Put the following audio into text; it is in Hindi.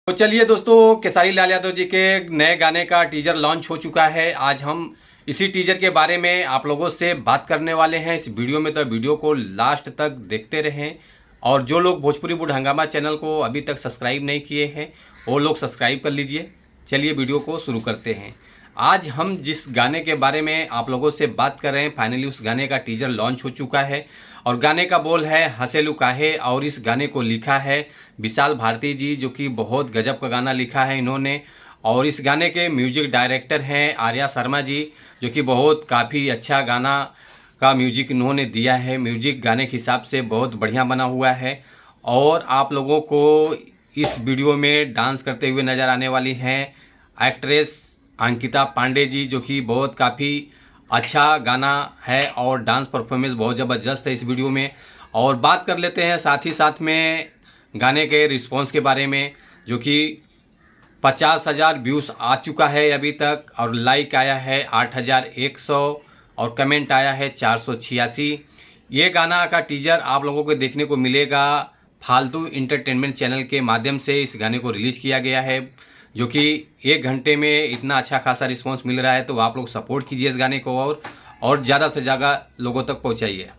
तो चलिए दोस्तों, केसारी लाल यादव जी के नए गाने का टीजर लॉन्च हो चुका है। आज हम इसी टीजर के बारे में आप लोगों से बात करने वाले हैं इस वीडियो में। तो वीडियो को लास्ट तक देखते रहें और जो लोग भोजपुरी बुढ़ हंगामा चैनल को अभी तक सब्सक्राइब नहीं किए हैं वो लोग सब्सक्राइब कर लीजिए। चलिए वीडियो को शुरू करते हैं। आज हम जिस गाने के बारे में आप लोगों से बात कर रहे हैं, फाइनली उस गाने का टीजर लॉन्च हो चुका है और गाने का बोल है हंसेलू काहे। और इस गाने को लिखा है विशाल भारती जी, जो कि बहुत गजब का गाना लिखा है इन्होंने। और इस गाने के म्यूजिक डायरेक्टर हैं आर्या शर्मा जी, जो कि बहुत काफ़ी अच्छा गाना का म्यूजिक इन्होंने दिया है। म्यूजिक गाने के हिसाब से बहुत बढ़िया बना हुआ है। और आप लोगों को इस वीडियो में डांस करते हुए नज़र आने वाली हैं एक्ट्रेस अंकिता पांडे जी, जो कि बहुत काफ़ी अच्छा गाना है और डांस परफॉर्मेंस बहुत ज़बरदस्त है इस वीडियो में। और बात कर लेते हैं साथ ही साथ में गाने के रिस्पॉन्स के बारे में, जो कि 50,000 व्यूज़ आ चुका है अभी तक और लाइक आया है 8,100 और कमेंट आया है 486। ये गाना का टीजर आप लोगों को देखने को मिलेगा फालतू इंटरटेनमेंट चैनल के माध्यम से। इस गाने को रिलीज़ किया गया है, जो कि 1 घंटे में इतना अच्छा खासा रिस्पांस मिल रहा है। तो आप लोग सपोर्ट कीजिए इस गाने को और ज़्यादा से ज़्यादा लोगों तक पहुंचाइए।